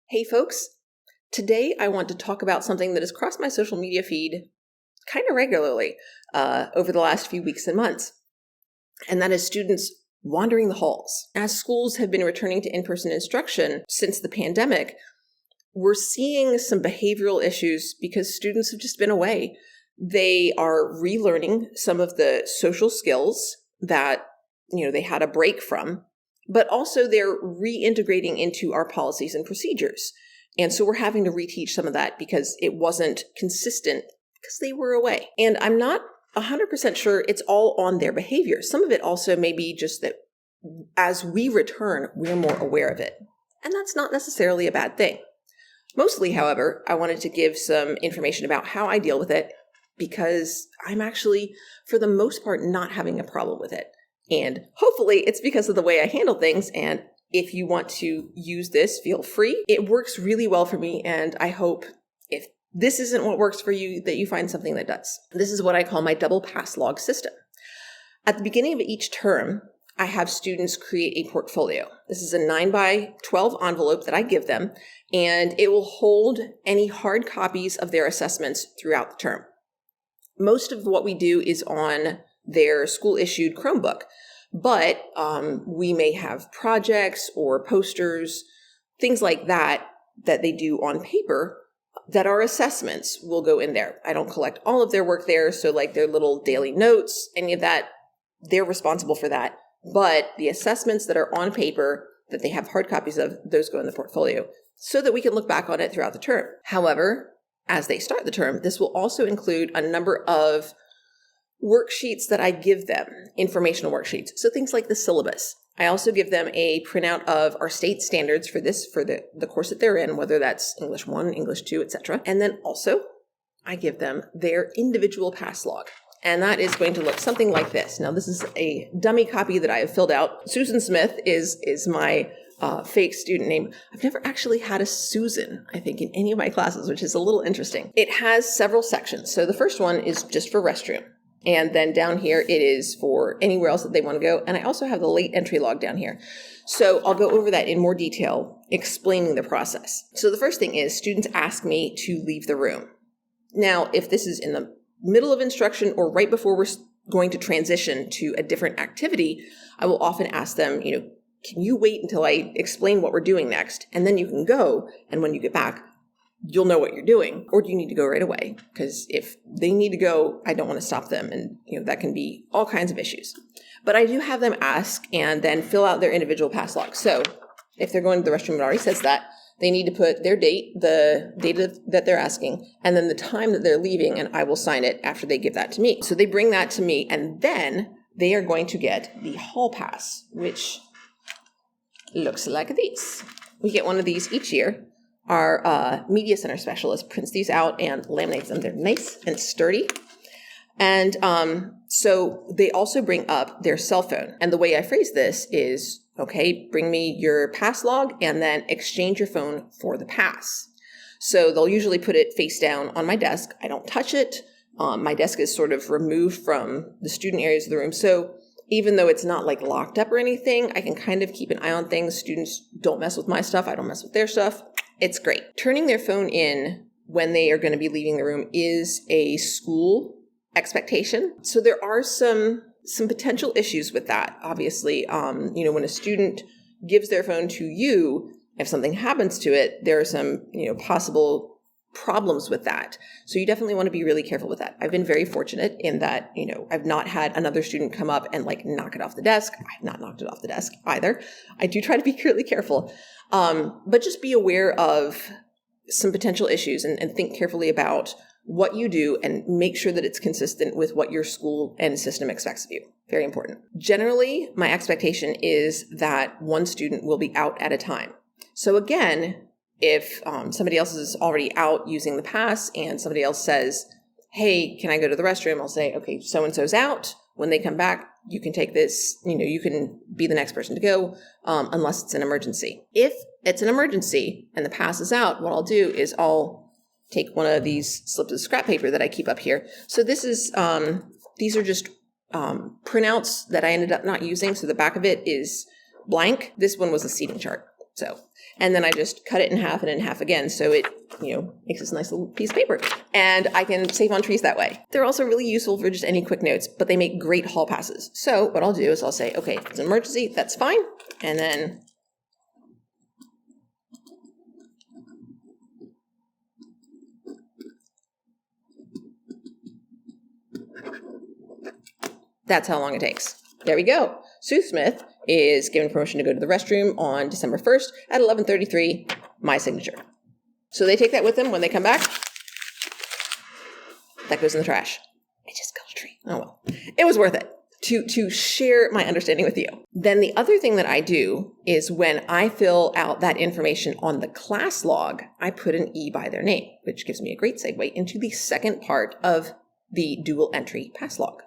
Hey folks, today I want to talk about something that has crossed my social media feed kind of regularly over the last few weeks and months, and that is students wandering the halls. As schools have been returning to in-person instruction since the pandemic, we're seeing some behavioral issues because students have just been away. They are relearning some of the social skills that they had a break from, but also they're reintegrating into our policies and procedures. And so we're having to reteach some of that because it wasn't consistent because they were away. And I'm not 100% sure it's all on their behavior. Some of it also may be just that as we return, we're more aware of it. And that's not necessarily a bad thing. Mostly, however, I wanted to give some information about how I deal with it because I'm actually, for the most part, not having a problem with it. And hopefully it's because of the way I handle things. And if you want to use this, feel free. It works really well for me. And I hope if this isn't what works for you, that you find something that does. This is what I call my double pass log system. At the beginning of each term, I have students create a portfolio. This is a 9x12 envelope that I give them, and it will hold any hard copies of their assessments throughout the term. Most of what we do is on their school-issued Chromebook, but we may have projects or posters, things like that they do on paper that are assessments will go in there. I don't collect all of their work there, so like their little daily notes, any of that, they're responsible for that. But the assessments that are on paper that they have hard copies of, those go in the portfolio so that we can look back on it throughout the term. However, as they start the term, this will also include a number of worksheets that I give them, informational worksheets. So things like the syllabus. I also give them a printout of our state standards for the course that they're in, whether that's English 1, English 2, etc. And then also I give them their individual pass log. And that is going to look something like this. Now, this is a dummy copy that I have filled out. Susan Smith is my fake student name. I've never actually had a Susan, I think, in any of my classes, which is a little interesting. It has several sections. So the first one is just for restroom. And then down here, it is for anywhere else that they want to go. And I also have the late entry log down here. So I'll go over that in more detail, explaining the process. So the first thing is students ask me to leave the room. Now, if this is in the middle of instruction or right before we're going to transition to a different activity, I will often ask them, can you wait until I explain what we're doing next? And then you can go. And when you get back, you'll know what you're doing, or do you need to go right away? Because if they need to go, I don't want to stop them. And, that can be all kinds of issues. But I do have them ask and then fill out their individual pass log. So if they're going to the restroom, it already says that. They need to put their date, the date that they're asking, and then the time that they're leaving, and I will sign it after they give that to me. So they bring that to me, and then they are going to get the hall pass, which looks like this. We get one of these each year. Our media center specialist prints these out and laminates them. They're nice and sturdy. And so they also bring up their cell phone. And the way I phrase this is, okay, bring me your pass log and then exchange your phone for the pass. So they'll usually put it face down on my desk. I don't touch it. My desk is sort of removed from the student areas of the room. So even though it's not like locked up or anything, I can kind of keep an eye on things. Students don't mess with my stuff. I don't mess with their stuff. It's great. Turning their phone in when they are going to be leaving the room is a school expectation. So there are some potential issues with that. Obviously, when a student gives their phone to you, if something happens to it, there are some, possible problems with that. So you definitely want to be really careful with that. I've been very fortunate in that, I've not had another student come up and knock it off the desk. I've not knocked it off the desk either. I do try to be really careful. But just be aware of some potential issues and think carefully about what you do and make sure that it's consistent with what your school and system expects of you. Very important. Generally, my expectation is that one student will be out at a time. So again, if somebody else is already out using the pass and somebody else says, hey, can I go to the restroom? I'll say, okay, so-and-so's out. When they come back, you can take this, you can be the next person to go, unless it's an emergency. If it's an emergency and the pass is out, what I'll do is I'll take one of these slips of scrap paper that I keep up here. So this is, these are just printouts that I ended up not using. So the back of it is blank. This one was a seating chart. So, and then I just cut it in half and in half again. So it, makes this nice little piece of paper, and I can save on trees that way. They're also really useful for just any quick notes, but they make great hall passes. So what I'll do is I'll say, okay, if it's an emergency, that's fine. And then that's how long it takes. There we go. Sue Smith is given permission to go to the restroom on December 1st at 11:33, my signature. So they take that with them when they come back. That goes in the trash. I just killed a tree. Oh well. It was worth it to share my understanding with you. Then the other thing that I do is when I fill out that information on the class log, I put an E by their name, which gives me a great segue into the second part of the dual entry pass log,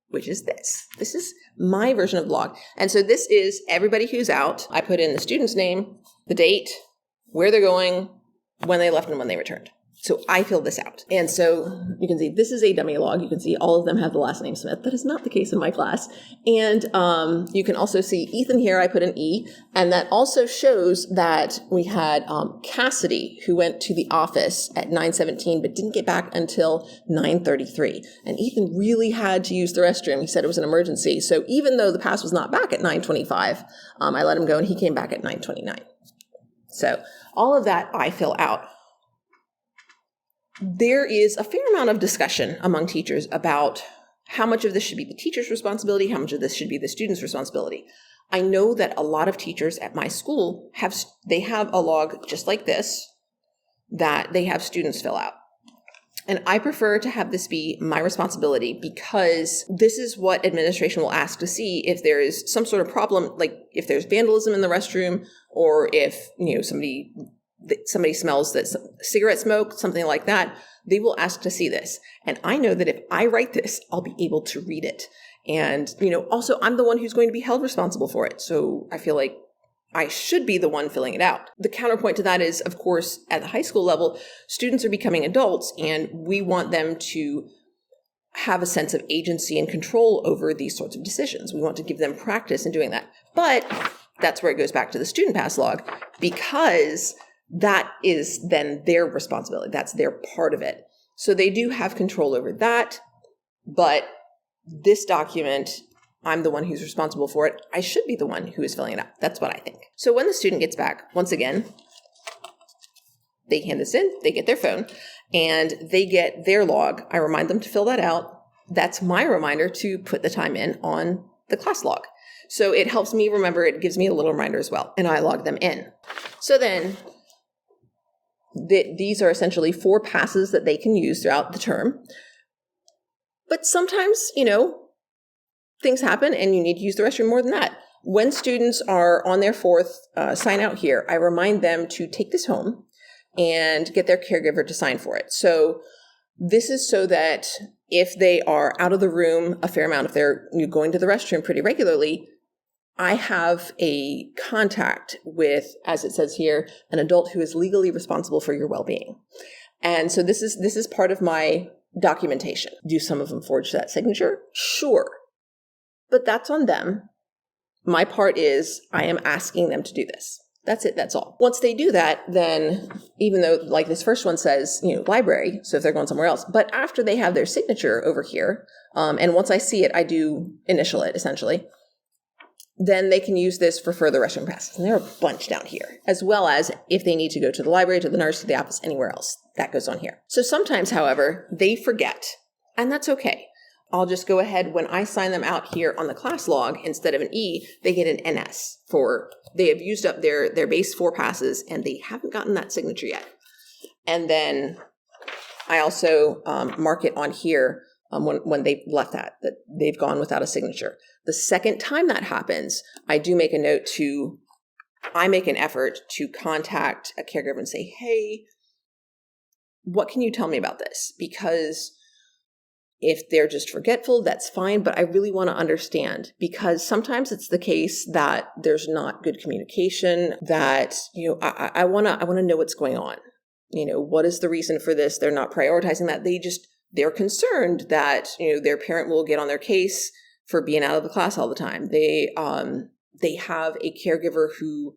which is this. This is my version of the log. And so this is everybody who's out. I put in the student's name, the date, where they're going, when they left, and when they returned. So I fill this out. And so you can see this is a dummy log. You can see all of them have the last name Smith. That is not the case in my class. And you can also see Ethan here. I put an E. And that also shows that we had Cassidy, who went to the office at 9:17, but didn't get back until 9:33. And Ethan really had to use the restroom. He said it was an emergency. So even though the pass was not back at 9:25, I let him go and he came back at 9:29. So all of that I fill out. There is a fair amount of discussion among teachers about how much of this should be the teacher's responsibility, how much of this should be the student's responsibility. I know that a lot of teachers at my school have a log just like this that they have students fill out. And I prefer to have this be my responsibility because this is what administration will ask to see if there is some sort of problem, like if there's vandalism in the restroom or if, somebody smells that cigarette smoke, something like that, they will ask to see this. And I know that if I write this, I'll be able to read it. And, also I'm the one who's going to be held responsible for it. So I feel like I should be the one filling it out. The counterpoint to that is, of course, at the high school level, students are becoming adults and we want them to have a sense of agency and control over these sorts of decisions. We want to give them practice in doing that. But that's where it goes back to the student pass log, because that is then their responsibility. That's their part of it. So they do have control over that, but this document, I'm the one who's responsible for it. I should be the one who is filling it out. That's what I think. So when the student gets back, once again, they hand this in, they get their phone, and they get their log. I remind them to fill that out. That's my reminder to put the time in on the class log. So it helps me remember, it gives me a little reminder as well, and I log them in. So then these are essentially 4 passes that they can use throughout the term. But sometimes, things happen and you need to use the restroom more than that. When students are on their 4th sign out here, I remind them to take this home and get their caregiver to sign for it. So this is so that if they are out of the room a fair amount, if they're going to the restroom pretty regularly, I have a contact with, as it says here, an adult who is legally responsible for your well-being. And so this is part of my documentation. Do some of them forge that signature? Sure. But that's on them. My part is I am asking them to do this. That's it. That's all. Once they do that, then even though like this first one says, library, so if they're going somewhere else, but after they have their signature over here, and once I see it, I do initial it essentially, then they can use this for further restroom passes. And there are a bunch down here, as well as if they need to go to the library, to the nurse, to the office, anywhere else. That goes on here. So sometimes, however, they forget, and that's okay. I'll just go ahead when I sign them out here on the class log, instead of an E, they get an NS for, they have used up their base 4 passes and they haven't gotten that signature yet. And then I also mark it on here when they've left that they've gone without a signature. The second time that happens, I do make a note I make an effort to contact a caregiver and say, hey, what can you tell me about this? Because if they're just forgetful, that's fine, but I really want to understand, because sometimes it's the case that there's not good communication, that, I want to know what's going on. What is the reason for this? They're not prioritizing that. They're concerned that, their parent will get on their case for being out of the class all the time. They have a caregiver who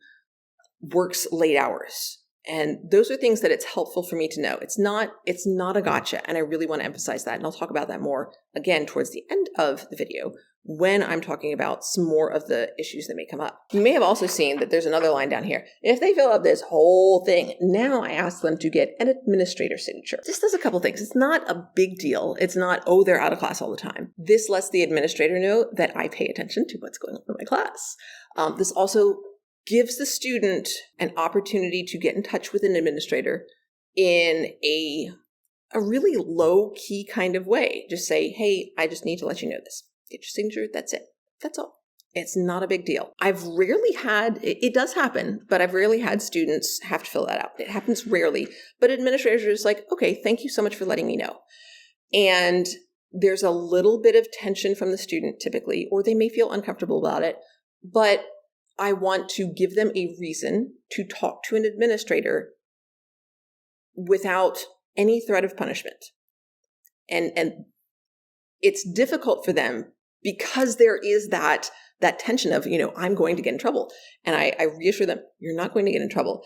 works late hours. And those are things that it's helpful for me to know. It's not a gotcha. And I really want to emphasize that. And I'll talk about that more again towards the end of the video when I'm talking about some more of the issues that may come up. You may have also seen that there's another line down here. If they fill out this whole thing, now I ask them to get an administrator signature. This does a couple things. It's not a big deal. It's not, oh, they're out of class all the time. This lets the administrator know that I pay attention to what's going on in my class. This also gives the student an opportunity to get in touch with an administrator in a really low-key kind of way. Just say, hey, I just need to let you know this. Get your signature, that's it. That's all. It's not a big deal. I've rarely had, it does happen, but I've rarely had students have to fill that out. It happens rarely, but administrators are just like, okay, thank you so much for letting me know. And there's a little bit of tension from the student typically, or they may feel uncomfortable about it, but I want to give them a reason to talk to an administrator without any threat of punishment. And it's difficult for them because there is that tension of, I'm going to get in trouble. And I reassure them, you're not going to get in trouble.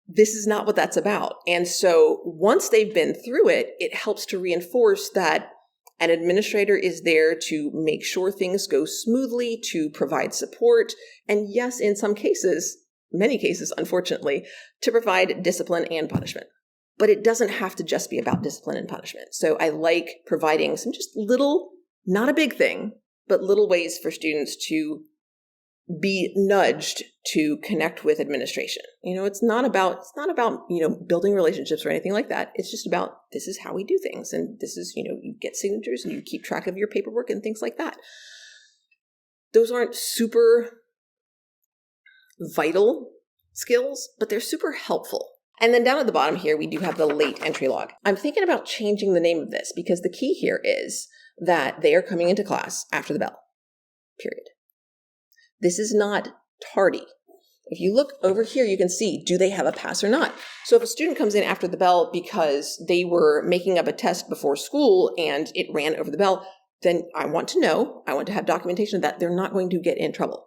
This is not what that's about. And so once they've been through it, it helps to reinforce that an administrator is there to make sure things go smoothly, to provide support, and yes, in some cases, many cases, unfortunately, to provide discipline and punishment. But it doesn't have to just be about discipline and punishment. So I like providing some just little, not a big thing, but little ways for students to be nudged to connect with administration. It's not about, building relationships or anything like that. It's just about, this is how we do things. And this is, you get signatures and you keep track of your paperwork and things like that. Those aren't super vital skills, but they're super helpful. And then down at the bottom here, we do have the late entry log. I'm thinking about changing the name of this because the key here is that they are coming into class after the bell, period. This is not tardy. If you look over here, you can see, do they have a pass or not? So if a student comes in after the bell because they were making up a test before school and it ran over the bell, then I want to know, I want to have documentation of that they're not going to get in trouble.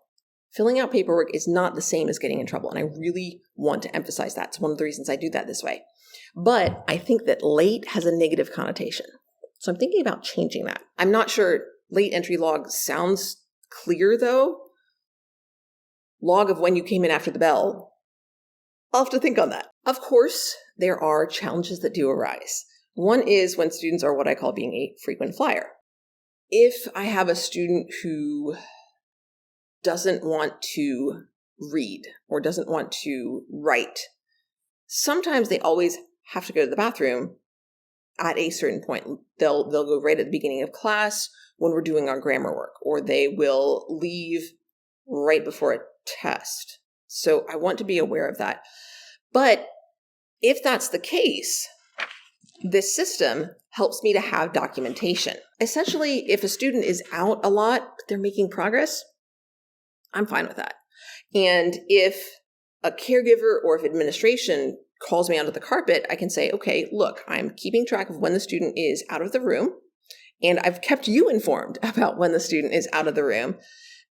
Filling out paperwork is not the same as getting in trouble, and I really want to emphasize that. It's one of the reasons I do that this way. But I think that late has a negative connotation. So I'm thinking about changing that. I'm not sure late entry log sounds clear though. Log of when you came in after the bell. I'll have to think on that. Of course, there are challenges that do arise. One is when students are what I call being a frequent flyer. If I have a student who doesn't want to read or doesn't want to write, sometimes they always have to go to the bathroom at a certain point. They'll go right at the beginning of class when we're doing our grammar work, or they will leave right before a test. So I want to be aware of that. But if that's the case, this system helps me to have documentation. Essentially, if a student is out a lot, but they're making progress, I'm fine with that. And if a caregiver or if administration calls me onto the carpet, I can say, okay, look, I'm keeping track of when the student is out of the room, and I've kept you informed about when the student is out of the room.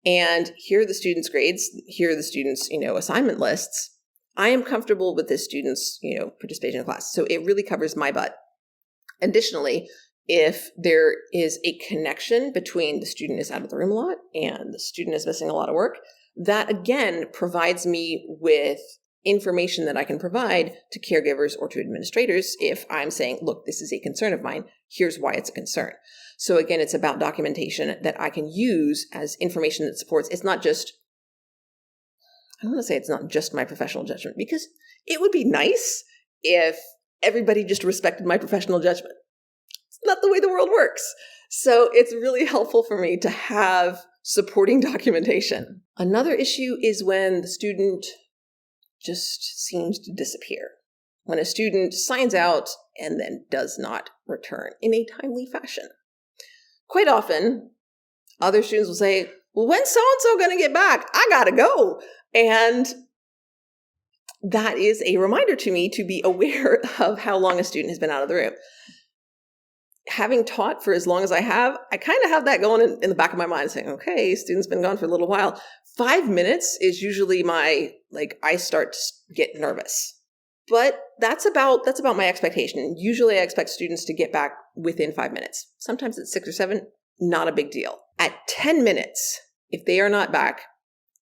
And here are the students' grades. Here are the students' assignment lists. I am comfortable with this student's participation in class. So it really covers my butt. Additionally, if there is a connection between the student is out of the room a lot and the student is missing a lot of work, that again provides me with information that I can provide to caregivers or to administrators if I'm saying, look, this is a concern of mine. Here's why it's a concern. So again, it's about documentation that I can use as information that supports. It's not just, I don't want to say it's not just my professional judgment, because it would be nice if everybody just respected my professional judgment. It's not the way the world works. So it's really helpful for me to have supporting documentation. Another issue is when the student just seems to disappear. When a student signs out and then does not return in a timely fashion. Quite often, other students will say, well, when's so-and-so going to get back? I got to go. And that is a reminder to me to be aware of how long a student has been out of the room. having taught for as long as I have, I kind of have that going in the back of my mind saying, okay, student's been gone for a little while. 5 minutes is usually I start to get nervous. But that's about my expectation. Usually I expect students to get back within 5 minutes. Sometimes it's 6 or 7, not a big deal. At 10 minutes, if they are not back,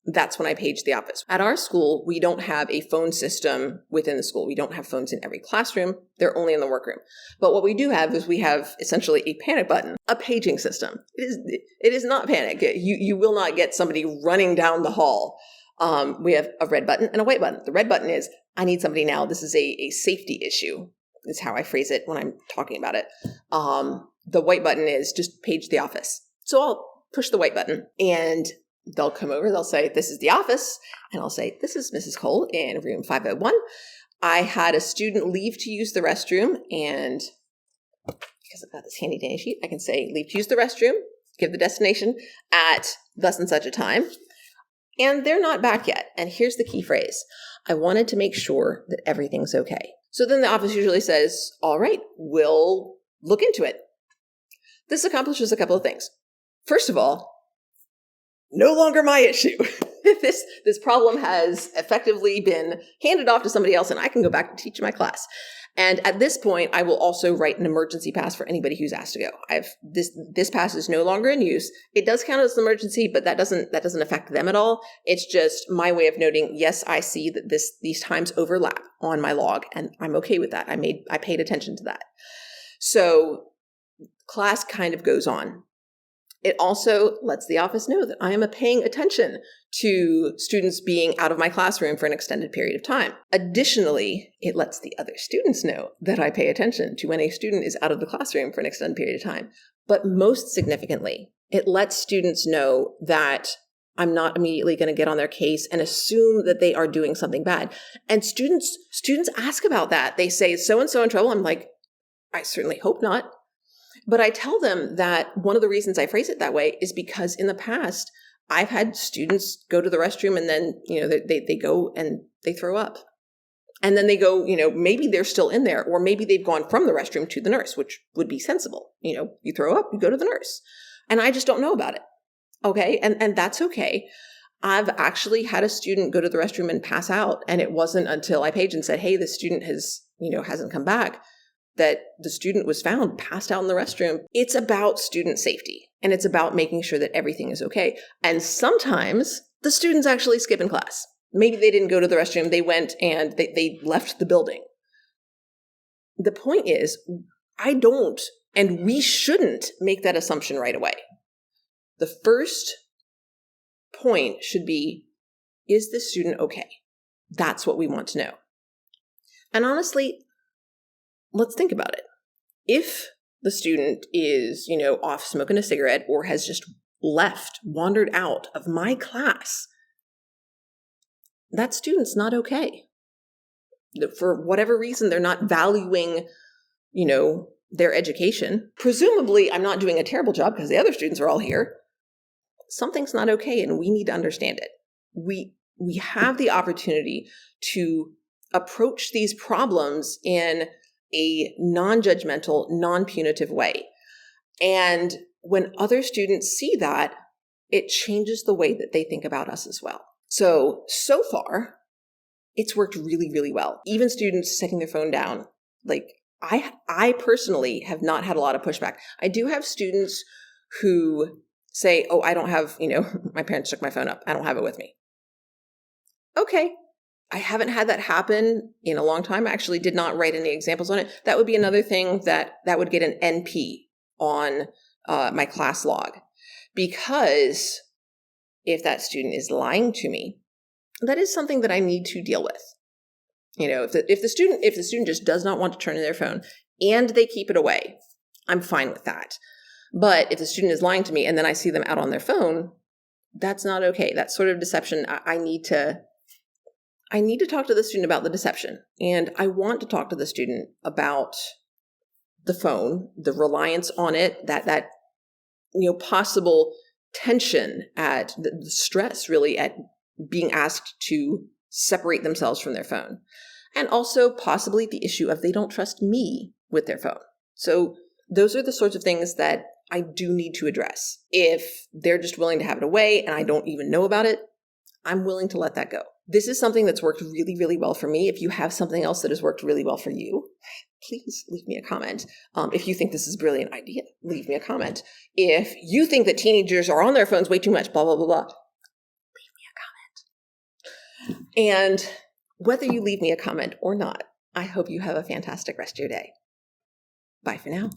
that's when I page the office. At our school, we don't have a phone system within the school. We don't have phones in every classroom. They're only in the workroom. But what we do have is we have essentially a panic button, a paging system. It is not panic. You will not get somebody running down the hall. We have a red button and a white button. The red button is, I need somebody now. This is a safety issue, is how I phrase it when I'm talking about it. The white button is just page the office. So I'll push the white button and they'll come over, they'll say, this is the office. And I'll say, this is Mrs. Cole in room 501. I had a student leave to use the restroom. And because I've got this handy dandy sheet, I can say, leave to use the restroom, give the destination at thus and such a time. And they're not back yet. And here's the key phrase. I wanted to make sure that everything's okay. So then the office usually says, all right, we'll look into it. This accomplishes a couple of things. First of all, no longer my issue. This problem has effectively been handed off to somebody else and I can go back and teach my class. And at this point, I will also write an emergency pass for anybody who's asked to go. This pass is no longer in use. It does count as an emergency, but that doesn't affect them at all. It's just my way of noting, yes, I see that these times overlap on my log and I'm okay with that. I paid attention to that. So class kind of goes on. It also lets the office know that I am paying attention to students being out of my classroom for an extended period of time. Additionally, it lets the other students know that I pay attention to when a student is out of the classroom for an extended period of time. But most significantly, it lets students know that I'm not immediately going to get on their case and assume that they are doing something bad. And students ask about that. They say, so-and-so in trouble. I'm like, I certainly hope not. But I tell them that one of the reasons I phrase it that way is because in the past, I've had students go to the restroom and then, they go and they throw up. And then they go, maybe they're still in there, or maybe they've gone from the restroom to the nurse, which would be sensible. You throw up, you go to the nurse. And I just don't know about it. Okay. And that's okay. I've actually had a student go to the restroom and pass out. And it wasn't until I paged and said, hey, the student hasn't come back, that the student was found passed out in the restroom. It's about student safety and it's about making sure that everything is okay. And sometimes the students actually skip in class. Maybe they didn't go to the restroom. They went and they left the building. The point is, I don't, and we shouldn't make that assumption right away. The first point should be, is the student okay? That's what we want to know. And honestly, let's think about it. If the student is, off smoking a cigarette or has just wandered out of my class, that student's not okay. For whatever reason, they're not valuing, their education. Presumably, I'm not doing a terrible job because the other students are all here. Something's not okay and we need to understand it. We have the opportunity to approach these problems in a non-judgmental, non-punitive way. And when other students see that, it changes the way that they think about us as well. So far, it's worked really, really well. Even students setting their phone down, I personally have not had a lot of pushback. I do have students who say, oh, I don't have, my parents took my phone up. I don't have it with me. Okay. I haven't had that happen in a long time. I actually did not write any examples on it. That would be another thing that would get an NP on my class log. Because if that student is lying to me, that is something that I need to deal with. If the student just does not want to turn in their phone and they keep it away, I'm fine with that. But if the student is lying to me and then I see them out on their phone, that's not okay. That sort of deception, I need to talk to the student about the deception. And I want to talk to the student about the phone, the reliance on it, that possible tension at the stress really at being asked to separate themselves from their phone. And also possibly the issue of they don't trust me with their phone. So Those are the sorts of things that I do need to address. If they're just willing to have it away and I don't even know about it, I'm willing to let that go. This is something that's worked really, really well for me. If you have something else that has worked really well for you, please leave me a comment. If you think this is a brilliant idea, leave me a comment. If you think that teenagers are on their phones way too much, blah, blah, blah, blah, leave me a comment. And whether you leave me a comment or not, I hope you have a fantastic rest of your day. Bye for now.